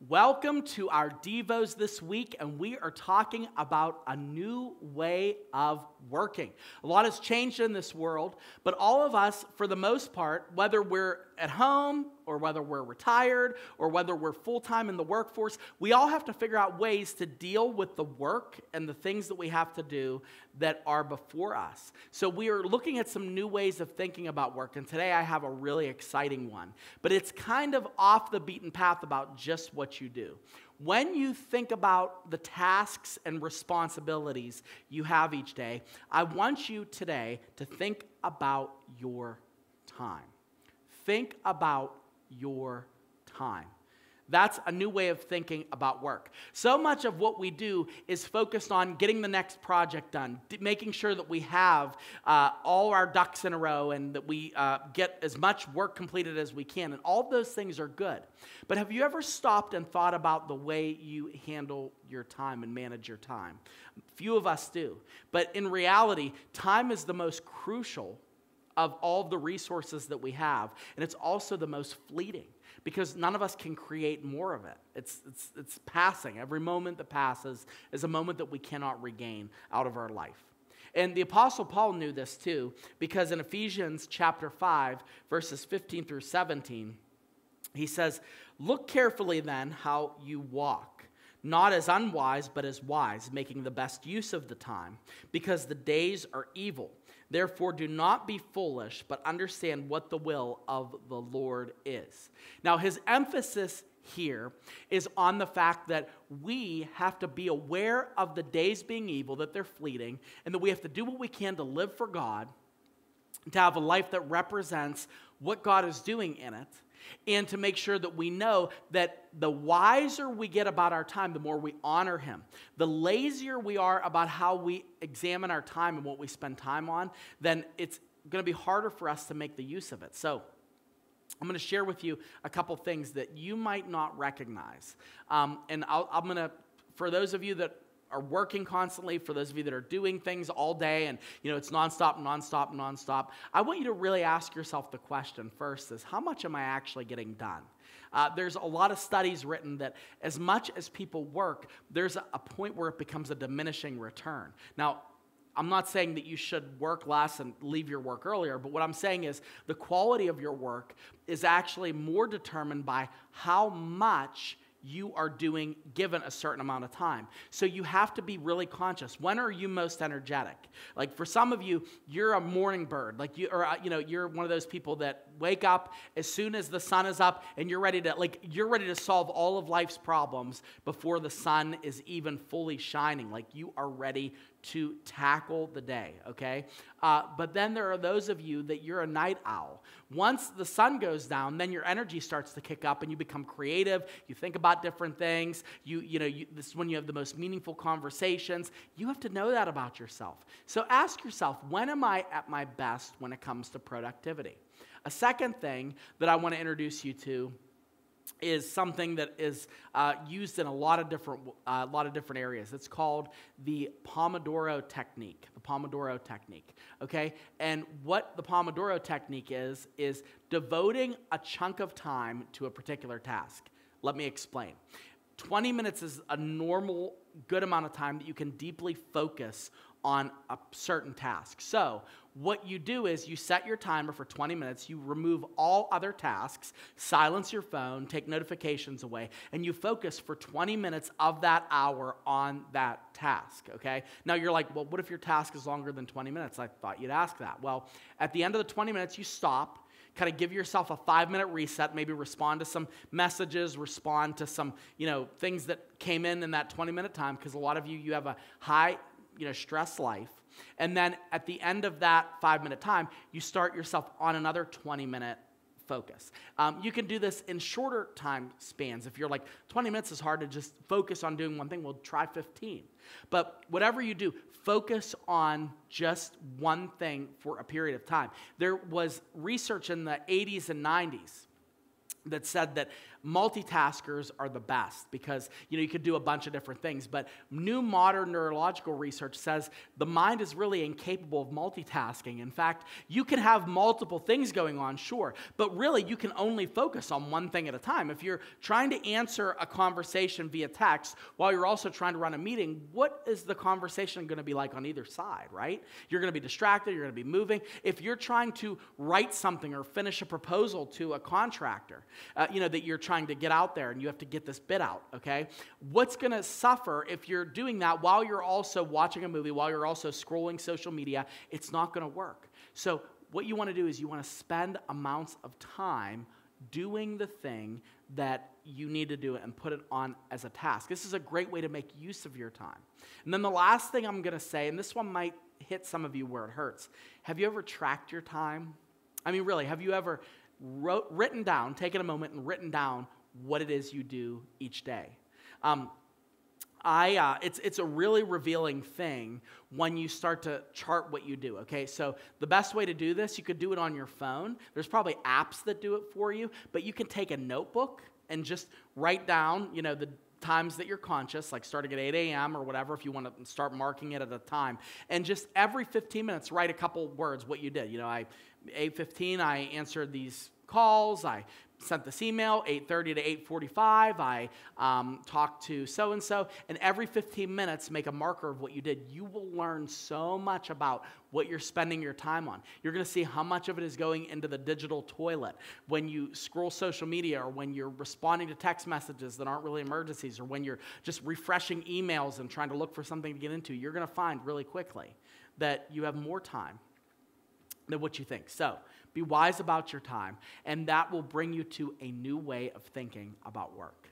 Welcome to our Devos this week, and we are talking about a new way of working. A lot has changed in this world, but all of us, for the most part, whether we're at home or whether we're retired or whether we're full-time in the workforce, we all have to figure out ways to deal with the work and the things that we have to do that are before us. So we are looking at some new ways of thinking about work, and today I have a really exciting one. But it's kind of off the beaten path about just what you do. When you think about the tasks and responsibilities you have each day, I want you today to think about your time. Think about your time. That's a new way of thinking about work. So much of what we do is focused on getting the next project done, making sure that we have all our ducks in a row and that we get as much work completed as we can. And all those things are good. But have you ever stopped and thought about the way you handle your time and manage your time? Few of us do. But in reality, time is the most crucial of all the resources that we have. And it's also the most fleeting, because none of us can create more of it. It's passing. Every moment that passes is a moment that we cannot regain out of our life. And the Apostle Paul knew this too, because in Ephesians chapter 5, verses 15 through 17, he says, "Look carefully then how you walk, not as unwise, but as wise, making the best use of the time, because the days are evil. Therefore, do not be foolish, but understand what the will of the Lord is." Now, his emphasis here is on the fact that we have to be aware of the days being evil, that they're fleeting, and that we have to do what we can to live for God, to have a life that represents what God is doing in it, and to make sure that we know that the wiser we get about our time, the more we honor him. The lazier we are about how we examine our time and what we spend time on, then it's going to be harder for us to make the use of it. So I'm going to share with you a couple things that you might not recognize. And I'm going to, for those of you that are working constantly, for those of you that are doing things all day and, it's nonstop, I want you to really ask yourself the question first is, how much am I actually getting done? There's a lot of studies written that as much as people work, there's a point where it becomes a diminishing return. Now, I'm not saying that you should work less and leave your work earlier, but what I'm saying is the quality of your work is actually more determined by how much you are doing given a certain amount of time. So you have to be really conscious. When are you most energetic? Like for some of you, you're a morning bird. Like you're one of those people that wake up as soon as the sun is up and you're ready to solve all of life's problems before the sun is even fully shining. Like you are ready to tackle the day, okay? But then there are those of you that you're a night owl. Once the sun goes down, then your energy starts to kick up and you become creative. You think about different things. This is when you have the most meaningful conversations. You have to know that about yourself. So ask yourself, when am I at my best when it comes to productivity? A second thing that I want to introduce you to is something that is used in a lot of different areas. It's called the Pomodoro Technique. The Pomodoro Technique. Okay, and what the Pomodoro Technique is devoting a chunk of time to a particular task. Let me explain. 20 minutes is a normal, good amount of time that you can deeply focus on a certain task. So what you do is you set your timer for 20 minutes, you remove all other tasks, silence your phone, take notifications away, and you focus for 20 minutes of that hour on that task, okay? Now you're like, well, what if your task is longer than 20 minutes? I thought you'd ask that. Well, at the end of the 20 minutes, you stop, kind of give yourself a 5-minute reset, maybe respond to some messages, respond to some, things that came in that 20-minute time, because a lot of you have a high, stress life. And then at the end of that 5-minute time, you start yourself on another 20-minute focus. You can do this in shorter time spans. If you're like, 20 minutes is hard to just focus on doing one thing, well, try 15. But whatever you do, focus on just one thing for a period of time. There was research in the 80s and 90s that said that multitaskers are the best because, you could do a bunch of different things. But new modern neurological research says the mind is really incapable of multitasking. In fact, you can have multiple things going on, sure, but really you can only focus on one thing at a time. If you're trying to answer a conversation via text while you're also trying to run a meeting, what is the conversation going to be like on either side, right? You're going to be distracted, you're going to be moving. If you're trying to write something or finish a proposal to a contractor, that you're trying to get out there and you have to get this bid out, okay? What's going to suffer if you're doing that while you're also watching a movie, while you're also scrolling social media? It's not going to work. So what you want to do is you want to spend amounts of time doing the thing that you need to do and put it on as a task. This is a great way to make use of your time. And then the last thing I'm going to say, and this one might hit some of you where it hurts. Have you ever tracked your time? I mean, really, have you ever written down, taken a moment and written down what it is you do each day? It's a really revealing thing when you start to chart what you do, okay? So the best way to do this, you could do it on your phone. There's probably apps that do it for you, but you can take a notebook and just write down, the times that you're conscious, like starting at 8 a.m. or whatever, if you want to start marking it at a time. And just every 15 minutes, write a couple words, what you did. 8:15, I answered these calls, I sent this email. 8:30 to 8:45, I talked to so-and-so. And every 15 minutes, make a marker of what you did. You will learn so much about what you're spending your time on. You're going to see how much of it is going into the digital toilet when you scroll social media, or when you're responding to text messages that aren't really emergencies, or when you're just refreshing emails and trying to look for something to get into. You're going to find really quickly that you have more time than what you think. So be wise about your time, and that will bring you to a new way of thinking about work.